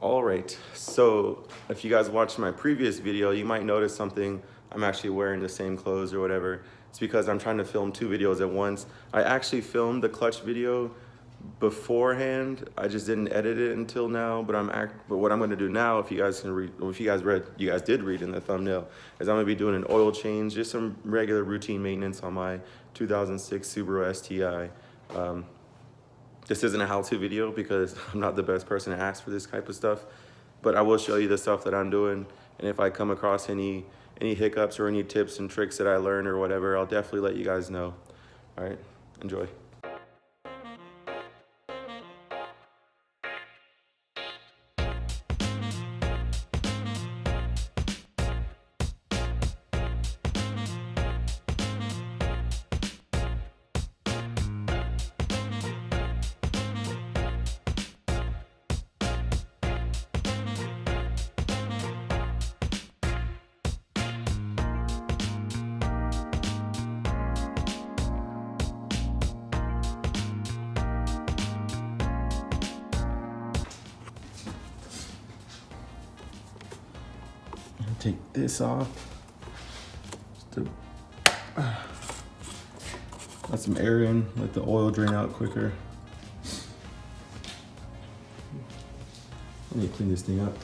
All right, so if you guys watched my previous video, you might notice something. I'm actually wearing the same clothes or whatever. It's because I'm trying to film two videos at once. I actually filmed the clutch video beforehand. I just didn't edit it until now, but what I'm gonna do now, if you guys can read, or if you guys did read in the thumbnail, is I'm gonna be doing an oil change, just some regular routine maintenance on my 2006 Subaru STI. This isn't a how-to video because I'm not the best person to ask for this type of stuff, but I will show you the stuff that I'm doing. And if I come across any hiccups or any tips and tricks that I learned or whatever, I'll definitely let you guys know. All right, enjoy. Take this off. Just to let some air in, let the oil drain out quicker. I need to clean this thing up.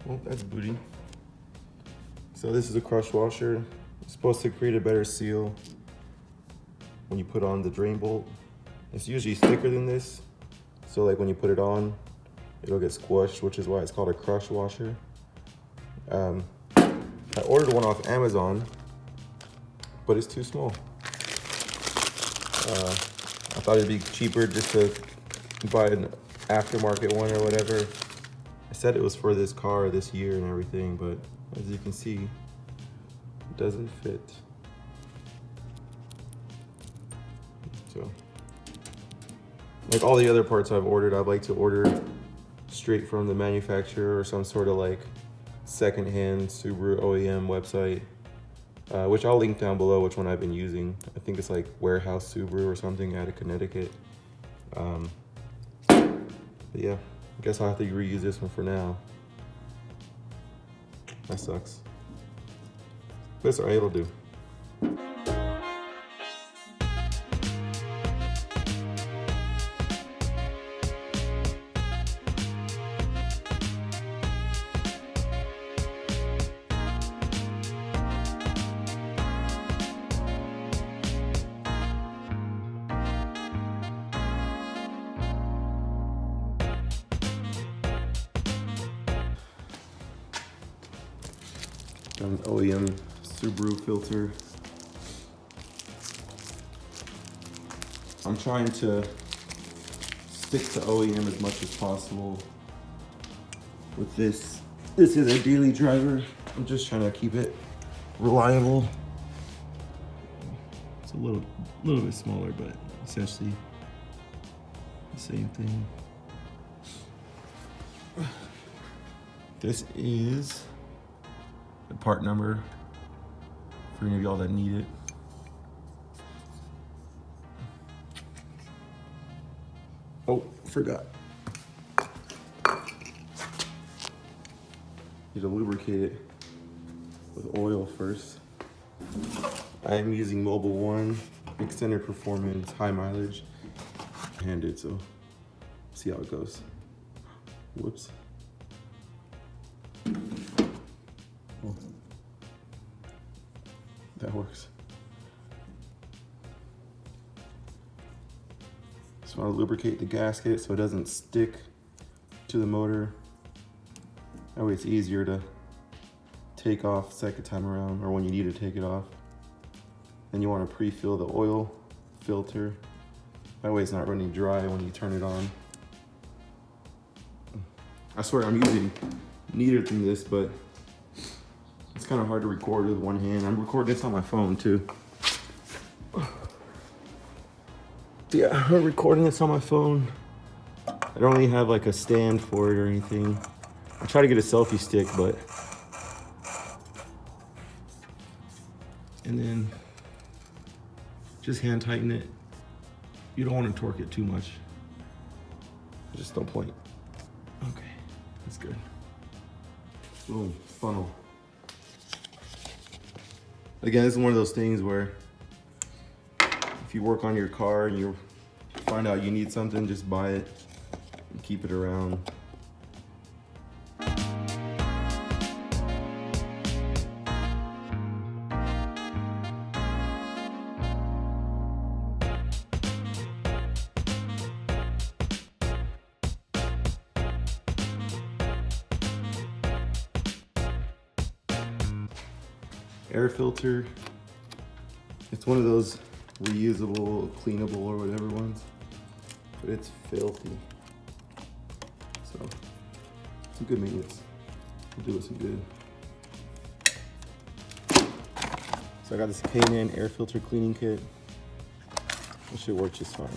Well, that's booty. So this is a crush washer. It's supposed to create a better seal when you put on the drain bolt. It's usually thicker than this. So like when you put it on, it'll get squished, which is why it's called a crush washer. I ordered one off Amazon, but it's too small. I thought it'd be cheaper just to buy an aftermarket one or whatever. I said it was for this car this year and everything, but as you can see, it doesn't fit. So, like all the other parts I've ordered, I'd like to order straight from the manufacturer or some sort of like secondhand Subaru OEM website, which I'll link down below which one I've been using. I think it's like Warehouse Subaru or something out of Connecticut. But yeah. I guess I'll have to reuse this one for now. That sucks. But it's alright, it'll do. An OEM Subaru filter. I'm trying to stick to OEM as much as possible with this. This is a daily driver. I'm just trying to keep it reliable. a little bit smaller, but essentially the same thing. This is the part number for any of y'all that need it. Oh, forgot. Need to lubricate it with oil first. I am using Mobile One, extended performance, high mileage, handed, so see how it goes. Whoops. Oh, that works. So I lubricate the gasket so it doesn't stick to the motor. That way it's easier to take off second time around, or when you need to take it off. Then you want to pre-fill the oil filter. That way it's not running dry when you turn it on. I swear I'm using neater than this, but it's kind of hard to record with one hand. I'm recording this on my phone too. Yeah, I'm recording this on my phone. I don't really have like a stand for it or anything. I try to get a selfie stick, but... And then just hand tighten it. You don't want to torque it too much. Just no point. Okay, that's good. Boom, funnel. Again, this is one of those things where if you work on your car and you find out you need something, just buy it and keep it around. Air filter, it's one of those reusable, cleanable or whatever ones, but it's filthy. So some good maintenance will do it some good. So I got this K&N air filter cleaning kit. It should work just fine.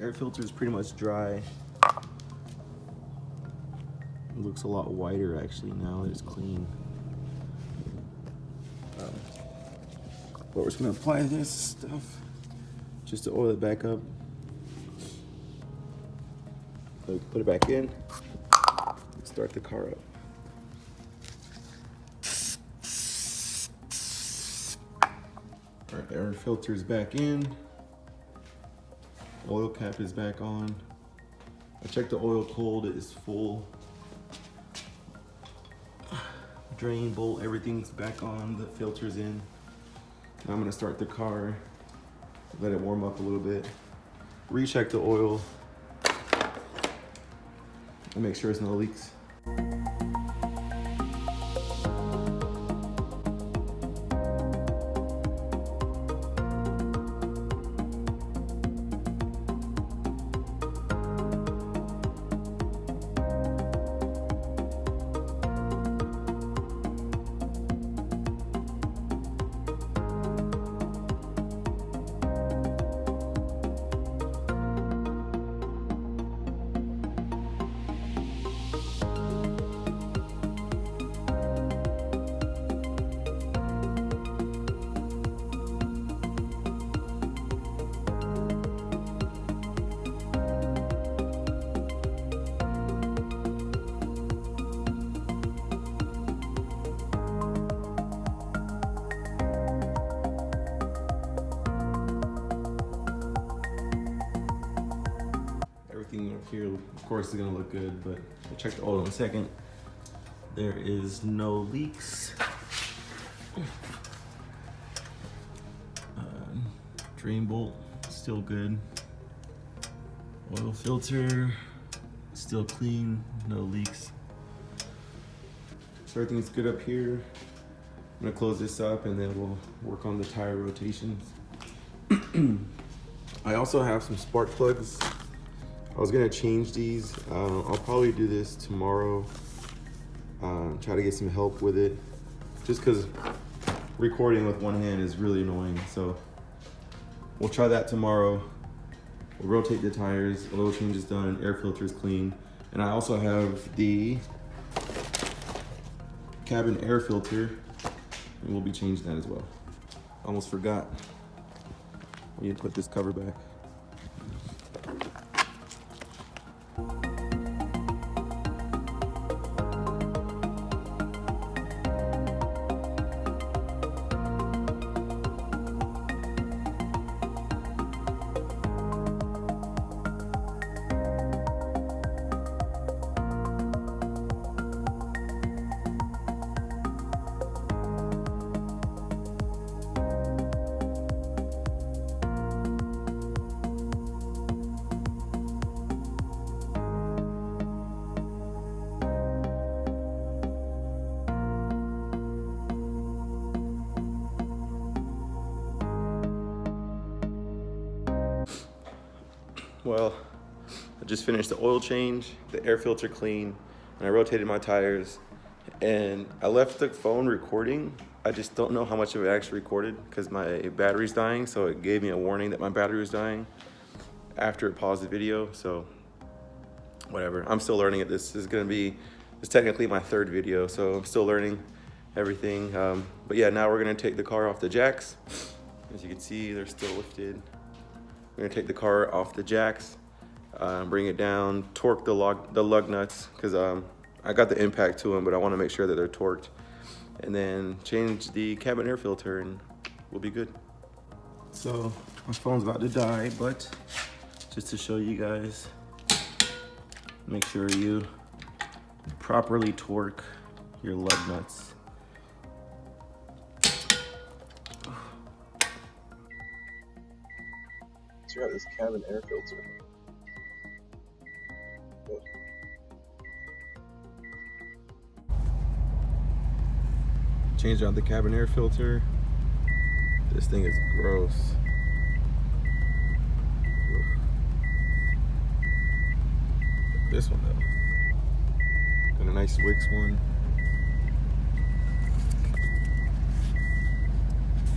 Air filter is pretty much dry. It looks a lot whiter actually now that it's clean. But we're just gonna apply this stuff just to oil it back up. So we can put it back in and start the car up. All right, air filter is back in. Oil cap is back on. I checked the oil cold, it is full. Drain bolt, everything's back on, the filter's in. Now I'm gonna start the car, let it warm up a little bit. Recheck the oil and make sure there's no leaks. Everything up here, of course, is gonna look good, but I'll check the oil in a second. There is no leaks. Drain bolt, still good. Oil filter, still clean, no leaks. So everything's good up here. gonna close this up and then we'll work on the tire rotations. I also have some spark plugs. I was gonna change these. I'll probably do this tomorrow. Try to get some help with it. Just cause recording with one hand is really annoying. So we'll try that tomorrow. We'll rotate the tires, oil change is done, air filter is clean. And I also have the cabin air filter, and we'll be changing that as well. Almost forgot. I need to put this cover back. Well, I just finished the oil change, the air filter clean, and I rotated my tires. And I left the phone recording. I just don't know how much of it actually recorded because my battery's dying, so it gave me a warning that my battery was dying after it paused the video, so whatever. I'm still learning it. This is technically my third video, so I'm still learning everything. But yeah, now we're gonna take the car off the jacks. As you can see, they're still lifted. We're gonna take the car off the jacks, bring it down, torque the lug nuts, because I got the impact to them, but I wanna make sure that they're torqued. And then change the cabin air filter and we'll be good. So my phone's about to die, but just to show you guys, make sure you properly torque your lug nuts. So got this cabin air filter. Changed out the cabin air filter. This thing is gross. This one though. Got a nice Wix one.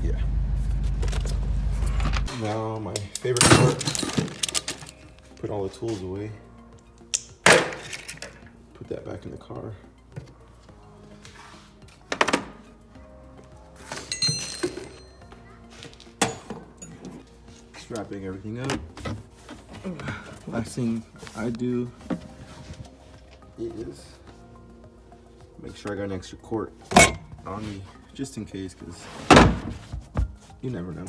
Yeah. Now my favorite part, put all the tools away. Put that back in the car. Strapping everything up. Last thing I do is make sure I got an extra quart on me, just in case, because you never know.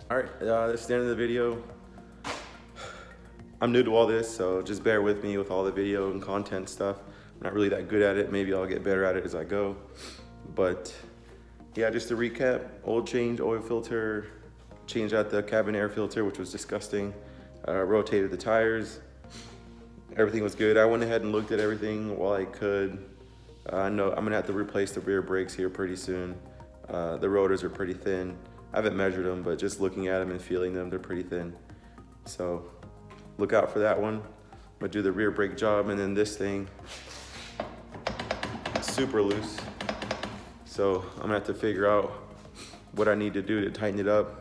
All right, that's the end of the video. I'm new to all this, so just bear with me with all the video and content stuff. I'm not really that good at it. Maybe I'll get better at it as I go. But yeah, just to recap, oil change, oil filter, changed out the cabin air filter, which was disgusting. Rotated the tires. Everything was good. I went ahead and looked at everything while I could. I know I'm gonna have to replace the rear brakes here pretty soon. The rotors are pretty thin. I haven't measured them, but just looking at them and feeling them, they're pretty thin. So look out for that one. I'm gonna do the rear brake job, and then this thing, super loose. So I'm gonna have to figure out what I need to do to tighten it up.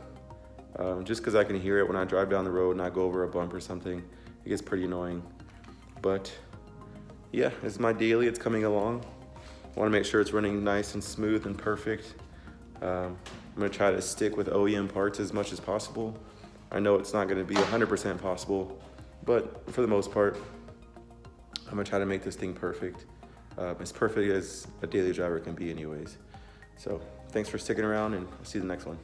Just because I can hear it when I drive down the road and I go over a bump or something. It gets pretty annoying. But yeah, it's my daily, it's coming along. I want to make sure it's running nice and smooth and perfect. I'm gonna try to stick with OEM parts as much as possible. I know it's not gonna be 100% possible, but for the most part, I'm gonna try to make this thing perfect. As perfect as a daily driver can be anyways. So thanks for sticking around, and I'll see you in the next one.